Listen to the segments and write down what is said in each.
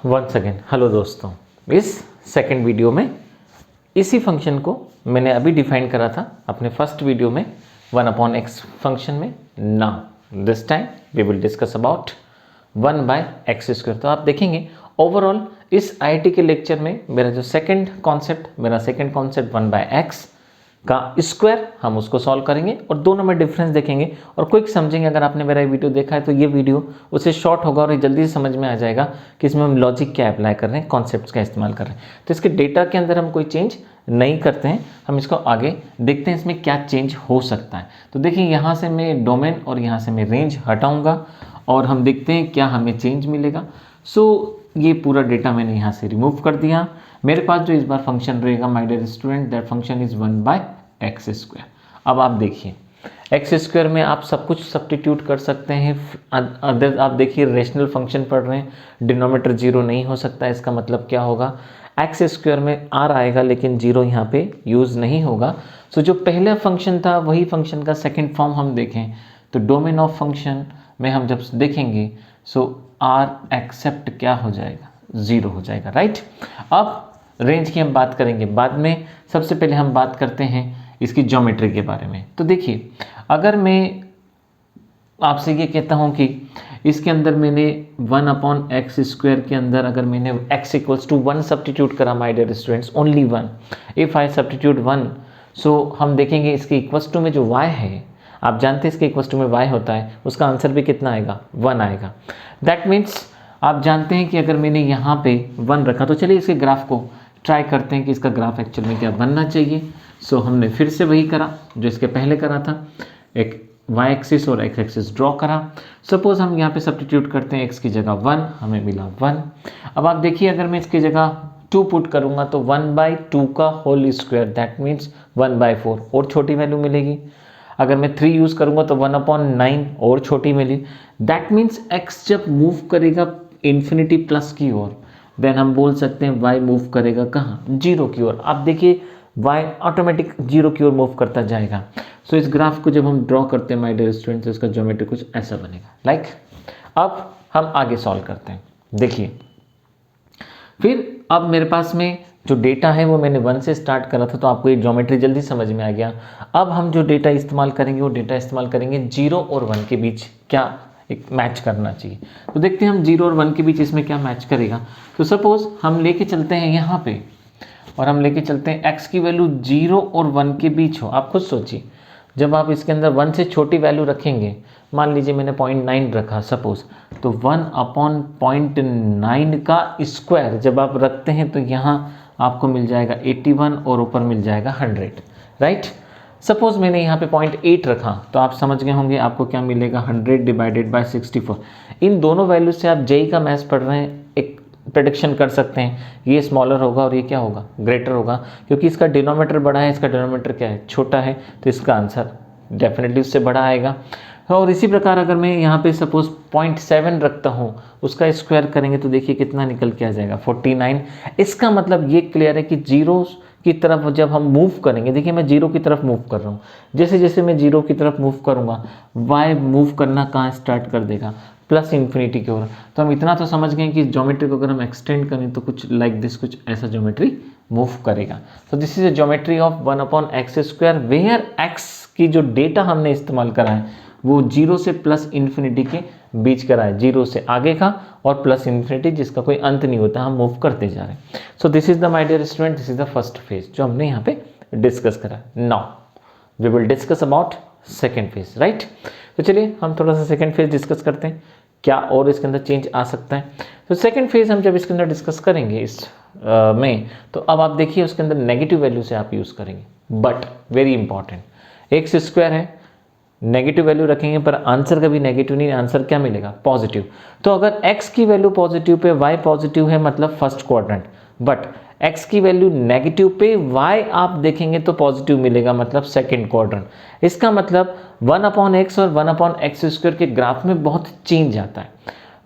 Once again hello दोस्तों, इस second video में इसी फंक्शन को मैंने अभी डिफाइन करा था अपने फर्स्ट वीडियो में 1/x फंक्शन में। Now this time we will discuss about 1/x²। तो आप देखेंगे ओवरऑल इस आईआईटी के लेक्चर में मेरा सेकंड कॉन्सेप्ट 1/x का स्क्वायर हम उसको सॉल्व करेंगे और दोनों में डिफरेंस देखेंगे और क्विक समझेंगे। अगर आपने मेरा वीडियो देखा है तो ये वीडियो उससे शॉर्ट होगा और ये जल्दी से समझ में आ जाएगा कि इसमें हम लॉजिक क्या अप्लाई कर रहे हैं, कॉन्सेप्ट्स का इस्तेमाल कर रहे हैं। तो इसके डेटा के अंदर हम कोई चेंज नहीं करते हैं, हम इसको आगे देखते हैं इसमें क्या चेंज हो सकता है। तो देखिए यहाँ से मैं डोमेन और यहाँ से मैं रेंज हटाऊँगा और हम देखते हैं क्या हमें चेंज मिलेगा। ये पूरा डेटा मैंने यहाँ से रिमूव कर दिया। मेरे पास जो इस बार फंक्शन रहेगा my dear student, that function is 1/x²। अब आप देखिए x² में आप सब कुछ सब्स्टिट्यूट कर सकते हैं। अदर आप देखिए रेशनल फंक्शन पढ़ रहे हैं, डिनोमिनेटर 0 नहीं हो सकता। इसका मतलब क्या होगा, x² में r आएगा लेकिन 0 यहाँ पे यूज़ नहीं होगा। जो पहला फंक्शन था वही फंक्शन का सेकेंड फॉर्म हम देखें तो डोमेन ऑफ फंक्शन में हम जब देखेंगे r एक्सेप्ट क्या हो जाएगा, 0 हो जाएगा, राइट। अब रेंज की हम बात करेंगे बाद में, सबसे पहले हम बात करते हैं इसकी ज्योमेट्री के बारे में। तो देखिए अगर मैं आपसे ये कहता हूँ कि इसके अंदर मैंने 1/x² के अंदर अगर मैंने x = 1 सब्स्टिट्यूट करा my dear students, only 1, if I substitute 1, हम देखेंगे इसके इक्वल्स टू में जो y है, आप जानते हैं इसके इक्वल्स टू में y होता है, उसका आंसर भी कितना आएगा, 1 आएगा। दैट मीन्स आप जानते हैं कि अगर मैंने यहाँ पे 1 रखा तो चलिए इसके ग्राफ को ट्राई करते हैं कि इसका ग्राफ एक्चुअल में क्या बनना चाहिए। हमने फिर से वही करा जो इसके पहले करा था, एक y एक्सिस और x एक्सिस ड्रॉ करा। सपोज हम यहाँ पे सब्स्टिट्यूट करते हैं x की जगह 1, हमें मिला 1। अब आप देखिए अगर मैं इसकी जगह 2 पुट करूँगा तो 1/2 का होल स्क्वायर, दैट मीन्स 1/4 और छोटी वैल्यू मिलेगी। अगर मैं 3 यूज़ करूँगा तो 1/9 और छोटी मिली। दैट मीन्स x जब मूव करेगा इन्फिनिटी प्लस की ओर, देन हम बोल सकते हैं y मूव करेगा कहाँ, 0 की ओर। आप देखिए y ऑटोमेटिक 0 की ओर मूव करता जाएगा। इस ग्राफ को जब हम ड्रॉ करते हैं माय डियर स्टूडेंट्स, इसका ज्योमेट्री कुछ ऐसा बनेगा, लाइक। अब हम आगे सॉल्व करते हैं। देखिए फिर अब मेरे पास में जो डेटा है वो मैंने 1 से स्टार्ट करा था, तो आपको ये ज्योमेट्री जल्दी समझ में आ गया। अब हम जो डेटा इस्तेमाल करेंगे वो डेटा इस्तेमाल करेंगे 0 और 1 के बीच क्या एक मैच करना चाहिए। तो देखते हैं हम 0 और 1 के बीच इसमें क्या मैच करेगा। तो सपोज हम लेके चलते हैं यहाँ पे और हम लेके चलते हैं x की वैल्यू 0 और 1 के बीच हो। आप खुद सोचिए, जब आप इसके अंदर 1 से छोटी वैल्यू रखेंगे, मान लीजिए मैंने 0.9 रखा सपोज, तो 1/0.9 का स्क्वायर जब आप रखते हैं तो यहाँ आपको मिल जाएगा 81 और ऊपर मिल जाएगा 100, राइट। सपोज मैंने यहाँ पे 0.8 रखा तो आप समझ गए होंगे आपको क्या मिलेगा, 100/64। इन दोनों वैल्यू से आप जेई का मैथ्स पढ़ रहे हैं, एक प्रेडिक्शन कर सकते हैं ये स्मॉलर होगा और ये क्या होगा, ग्रेटर होगा, क्योंकि इसका डिनोमिनेटर बड़ा है, इसका डिनोमिनेटर क्या है, छोटा है, तो इसका आंसर डेफिनेटली उससे बड़ा आएगा। और इसी प्रकार अगर मैं यहाँ पे सपोज 0.7 रखता हूँ, उसका स्क्वायर करेंगे तो देखिए कितना निकल के आ जाएगा, 49। इसका मतलब ये क्लियर है कि 0 की तरफ जब हम मूव करेंगे, देखिए मैं 0 की तरफ मूव कर रहा हूँ, जैसे जैसे मैं 0 की तरफ मूव करूँगा y मूव करना कहाँ स्टार्ट कर देगा, प्लस इन्फिनिटी की ओर। तो हम इतना तो समझ गए कि ज्योमेट्री को अगर हम एक्सटेंड करें तो कुछ लाइक दिस, कुछ ऐसा ज्योमेट्री मूव करेगा। तो this is a geometry of 1/x², where x की जो डेटा हमने इस्तेमाल करा है वो 0 से प्लस इन्फिनिटी के बीच करा है, 0 से आगे का और प्लस इन्फिनिटी जिसका कोई अंत नहीं होता, हम मूव करते जा रहे हैं। This is the my dear student, this is the first phase जो हमने यहाँ पे डिस्कस करा। Now we will discuss about second phase, right. तो चलिए हम थोड़ा सा सेकेंड फेज डिस्कस करते हैं, क्या और इसके अंदर चेंज आ सकता है। तो सेकेंड फेज हम जब इसके अंदर डिस्कस करेंगे इस में, तो अब आप देखिए उसके अंदर नेगेटिव वैल्यू से आप यूज़ करेंगे, बट वेरी इंपॉर्टेंट, x² है, नेगेटिव वैल्यू रखेंगे पर आंसर कभी नेगेटिव नहीं, आंसर क्या मिलेगा, पॉजिटिव। तो अगर x की value positive pay y positive है मतलब फर्स्ट क्वाड्रेंट, बट x की वैल्यू नेगेटिव पे y आप देखेंगे तो पॉजिटिव मिलेगा मतलब सेकंड क्वाड्रेंट। इसका मतलब 1/x और 1/x² के ग्राफ में बहुत चेंज आता है।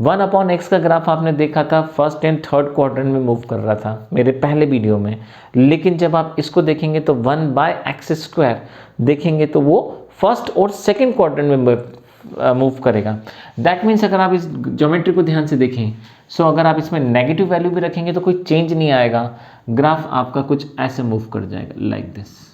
1/x का ग्राफ आपने देखा था फर्स्ट एंड थर्ड क्वाड्रेंट में मूव कर रहा था मेरे पहले वीडियो में, लेकिन जब आप इसको देखेंगे तो 1/x² देखेंगे तो वो फर्स्ट और सेकंड क्वाड्रेंट में मूव करेगा। दैट मीन्स अगर आप इस ज्योमेट्री को ध्यान से देखें, सो अगर आप इसमें नेगेटिव वैल्यू भी रखेंगे तो कोई चेंज नहीं आएगा, ग्राफ आपका कुछ ऐसे मूव कर जाएगा like this.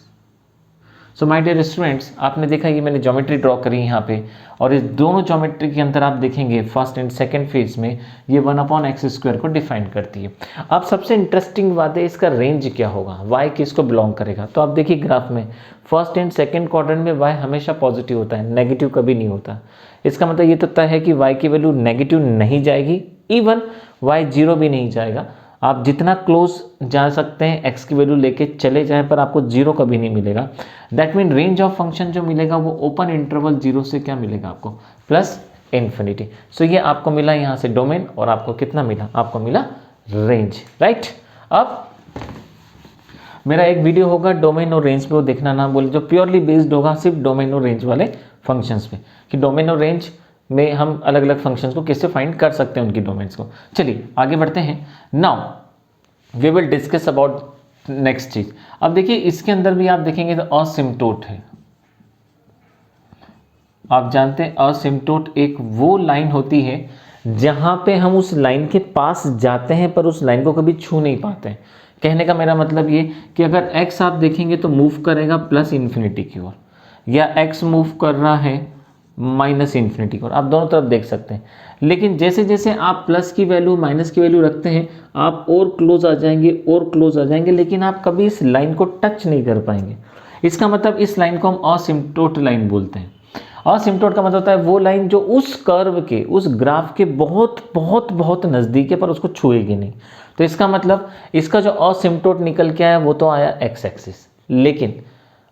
So my dear students, आपने देखा ये मैंने ज्योमेट्री ड्रॉ करी यहाँ पे, और इस दोनों ज्योमेट्री के अंदर आप देखेंगे फर्स्ट एंड सेकंड फेज में ये 1/x² को डिफाइन करती है। अब सबसे इंटरेस्टिंग बात है इसका रेंज क्या होगा, y किसको बिलोंग करेगा। तो आप देखिए ग्राफ में फर्स्ट एंड सेकंड क्वाड्रेंट में y हमेशा पॉजिटिव होता है, नेगेटिव कभी नहीं होता। इसका मतलब ये तो तय है कि y की वैल्यू नेगेटिव नहीं जाएगी, इवन y 0 भी नहीं जाएगा। आप जितना क्लोज जा सकते हैं x की वैल्यू लेके चले जाएं, पर आपको 0 कभी नहीं मिलेगा। That mean range of function जो मिलेगा वो ओपन इंटरवल 0 से क्या मिलेगा आपको, प्लस इन्फिनिटी। सो ये आपको मिला यहाँ से डोमेन, और आपको कितना मिला, आपको मिला रेंज, राइट। अब मेरा एक वीडियो होगा डोमेन और रेंज पे, वो देखना ना बोले, जो प्योरली बेस्ड होगा सिर्फ डोमेन और रेंज वाले फंक्शंस पे, कि डोमेन और रेंज में हम अलग अलग फंक्शंस को कैसे फाइंड कर सकते हैं, उनकी डोमेन्स को। चलिए आगे बढ़ते हैं। Now we will discuss about next चीज। अब देखिए इसके अंदर भी आप देखेंगे तो असिम्प्टोट है। आप जानते हैं असिम्प्टोट एक वो लाइन होती है जहां पे हम उस लाइन के पास जाते हैं पर उस लाइन को कभी छू नहीं पाते हैं। कहने का मेरा मतलब ये कि अगर x आप देखेंगे तो मूव करेगा प्लस इन्फिनिटी की ओर, या x मूव कर रहा है माइनस इन्फिनिटी की ओर, आप दोनों तरफ देख सकते हैं। लेकिन जैसे जैसे आप प्लस की वैल्यू माइनस की वैल्यू रखते हैं, आप और क्लोज आ जाएंगे और क्लोज आ जाएंगे, लेकिन आप कभी इस लाइन को टच नहीं कर पाएंगे। इसका मतलब इस लाइन को हम असिम्प्टोट लाइन बोलते हैं। असिम्प्टोट का मतलब होता है वो लाइन जो उस कर्व के, उस ग्राफ के बहुत बहुत बहुत नज़दीक है पर उसको छुएगी नहीं। तो इसका मतलब इसका जो असिम्प्टोट निकल के आया वो तो आया एक्स एक्सिस। लेकिन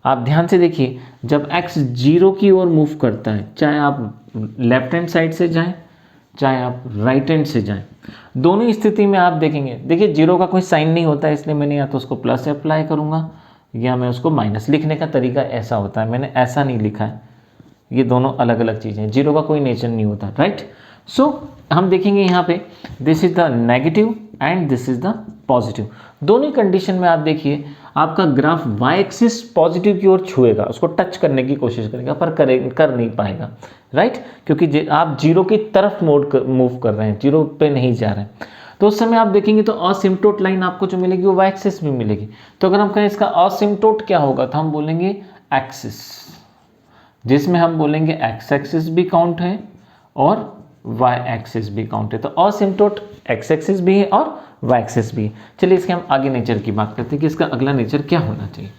आप ध्यान से देखिए जब x 0 की ओर मूव करता है, चाहे आप लेफ्ट हैंड साइड से जाएं चाहे आप राइट हैंड से जाएं, दोनों स्थिति में आप देखेंगे, देखिए 0 का कोई साइन नहीं होता है, इसलिए मैंने या तो उसको प्लस अप्लाई करूँगा या मैं उसको माइनस। लिखने का तरीका ऐसा होता है, मैंने ऐसा नहीं लिखा है। ये दोनों अलग अलग चीज़ें हैं, 0 का कोई नेचर नहीं होता, राइट। सो हम देखेंगे यहाँ पे this is the negative and this is the positive. दोनों कंडीशन में आप देखिए आपका ग्राफ y एक्सिस पॉजिटिव की ओर छुएगा, उसको टच करने की कोशिश करेगा पर कर नहीं पाएगा, राइट, क्योंकि आप 0 की तरफ मूव कर रहे हैं, 0 पे नहीं जा रहे हैं। तो उस समय आप देखेंगे तो असिम्प्टोट लाइन आपको जो मिलेगी वो y एक्सिस में मिलेगी। तो अगर हम कहें इसका असिम्प्टोट क्या होगा तो हम बोलेंगे एक्सिस, जिसमें हम बोलेंगे x एक्सिस भी काउंट है और y एक्सिस भी काउंट है। तो असिम्प्टोट x एक्सिस भी है और y एक्सिस भी है। चलिए इसके हम आगे नेचर की बात करते हैं कि इसका अगला नेचर क्या होना चाहिए।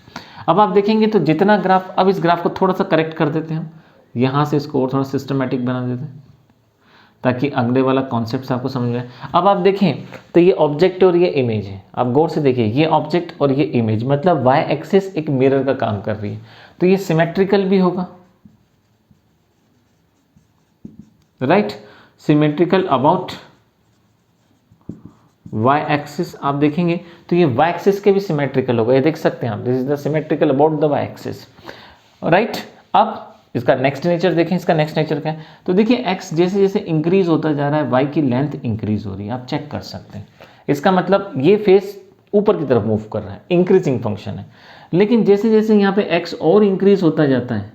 अब आप देखेंगे तो जितना ग्राफ, अब इस ग्राफ को थोड़ा सा करेक्ट कर देते हैं हम, यहाँ से इसको और थोड़ा सिस्टमेटिक बना देते हैं ताकि अगले वाला कॉन्सेप्ट आपको समझ आए। अब आप देखें तो ये ऑब्जेक्ट और ये इमेज है, आप गौर से देखिए ये ऑब्जेक्ट और ये इमेज, मतलब y एक्सिस एक मिरर का काम कर रही है, तो ये सिमेट्रिकल भी होगा, right, symmetrical about y axis. आप देखेंगे तो ये y एक्सिस के भी सिमेट्रिकल होगा, ये देख सकते हैं आप, this is the symmetrical about the y axis, right. अब इसका नेक्स्ट नेचर देखें, इसका नेक्स्ट नेचर क्या है, तो देखिए x जैसे जैसे इंक्रीज होता जा रहा है y की लेंथ इंक्रीज हो रही है, आप चेक कर सकते हैं। इसका मतलब ये फेस ऊपर की तरफ मूव कर रहा है, इंक्रीजिंग फंक्शन है। लेकिन जैसे जैसे यहाँ पे x और इंक्रीज होता जाता है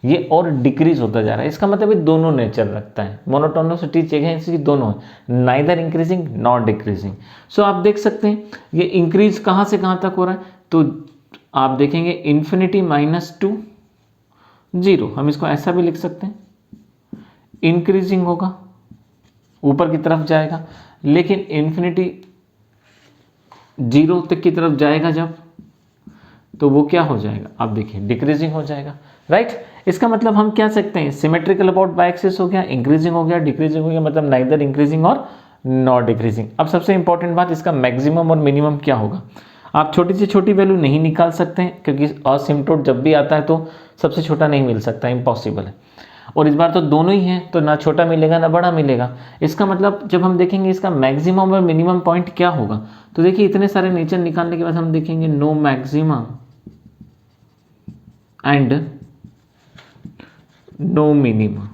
ये और डिक्रीज होता जा रहा है, इसका मतलब ये दोनों नेचर रखता है। मोनोटोनिसिटी चेक है इसकी दोनों है, नाइदर इंक्रीजिंग नॉट डिक्रीजिंग। सो आप देख सकते हैं ये इंक्रीज कहाँ से कहाँ तक हो रहा है, तो आप देखेंगे इन्फिनिटी -2 0, हम इसको ऐसा भी लिख सकते हैं, इंक्रीजिंग होगा ऊपर की तरफ जाएगा, लेकिन इन्फिनिटी 0 तक की तरफ जाएगा जब, तो वो क्या हो जाएगा, आप देखिए डिक्रीजिंग हो जाएगा, राइट। इसका मतलब हम क्या सकते हैं, सिमेट्रिकल अबाउट y एक्सिस हो गया, इंक्रीजिंग हो गया, डिक्रीजिंग हो गया, मतलब नाइदर इंक्रीजिंग और नॉट डिक्रीजिंग। अब सबसे इंपॉर्टेंट बात, इसका मैक्सिमम और मिनिमम क्या होगा। आप छोटी से छोटी वैल्यू नहीं निकाल सकते हैं क्योंकि असिम्प्टोट जब भी आता है तो सबसे छोटा नहीं मिल सकता, इम्पॉसिबल है। और इस बार तो दोनों ही हैं, तो ना छोटा मिलेगा ना बड़ा मिलेगा। इसका मतलब जब हम देखेंगे इसका मैक्सिमम और मिनिमम पॉइंट क्या होगा, तो देखिए इतने सारे नेचर निकालने के बाद हम देखेंगे no maximum and no minimum,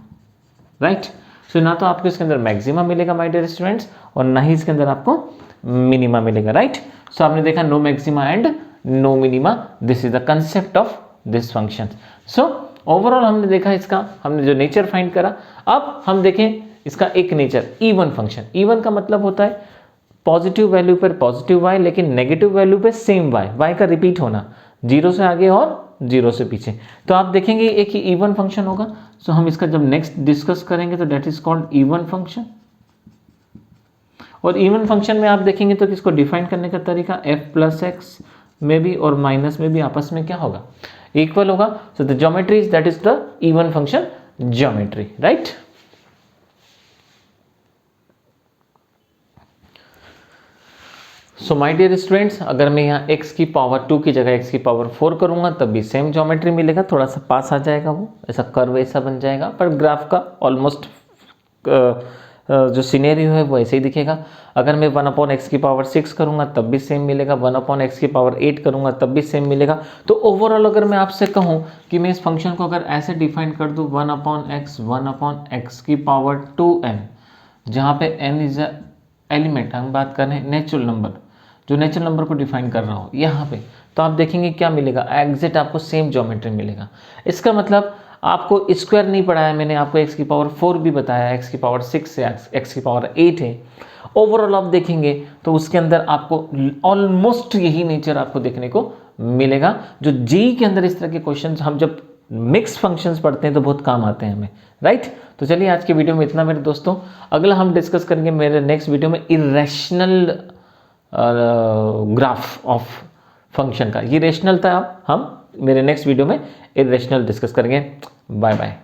right. So ना तो आपको इसके अंदर मैक्सिमा मिलेगा माय डियर स्टूडेंट्स, और ना ही इसके अंदर आपको मिनिमा मिलेगा, राइट। सो आपने देखा no maxima and no minima, this is the concept of this function. So overall हमने देखा इसका, हमने जो नेचर फाइंड करा। अब हम देखें इसका एक नेचर इवन फंक्शन। इवन का मतलब होता है पॉजिटिव वैल्यू पर पॉजिटिव वाई, लेकिन नेगेटिव वैल्यू पे सेम वाई, वाई का रिपीट होना, 0 से आगे और 0 से पीछे। तो आप देखेंगे एक ही इवन फंक्शन होगा। सो हम इसका जब नेक्स्ट डिस्कस करेंगे तो that is called even function. और इवन फंक्शन में आप देखेंगे तो किसको डिफाइन करने का तरीका f प्लस एक्स में भी और माइनस में भी आपस में क्या होगा, इक्वल होगा। So the geometry is that is the even function geometry, right. So my dear students, अगर मैं यहाँ x की पावर 2 की जगह x की पावर 4 करूंगा तब भी सेम ज्योमेट्री मिलेगा, थोड़ा सा पास आ जाएगा, वो ऐसा कर्व ऐसा बन जाएगा, पर ग्राफ का ऑलमोस्ट जो सिनेरियो है वो ऐसे ही दिखेगा। अगर मैं 1/x की पावर 6 करूंगा तब भी सेम मिलेगा, 1/x की पावर 8 करूंगा तब भी सेम मिलेगा। तो ओवरऑल अगर मैं आपसे कहूं कि मैं इस फंक्शन को अगर ऐसे डिफाइन कर दूं 1/x की पावर 2n, जहाँ पे n इज अ एलिमेंट, हम बात कर रहे हैं नेचुरल नंबर, जो नेचुरल नंबर को डिफाइन कर रहा हूँ यहाँ पे, तो आप देखेंगे क्या मिलेगा, एग्जैक्ट आपको सेम ज्योमेट्री मिलेगा। इसका मतलब आपको स्क्वायर नहीं पढ़ाया मैंने, आपको x की पावर 4 भी बताया, x की पावर 6 है, x की पावर 8 है। ओवरऑल आप देखेंगे तो उसके अंदर आपको ऑलमोस्ट यही नेचर आपको देखने को मिलेगा, जो जेईई के अंदर इस तरह के क्वेश्चंस हम जब मिक्स फंक्शंस पढ़ते हैं तो बहुत काम आते हैं हमें, राइट। तो चलिए आज के वीडियो में इतना मेरे दोस्तों, अगला हम डिस्कस करेंगे मेरे नेक्स्ट वीडियो में इरेशनल ग्राफ ऑफ फंक्शन का। ये रेशनल था, हम मेरे नेक्स्ट वीडियो में इरेशनल डिस्कस करेंगे। Bye bye.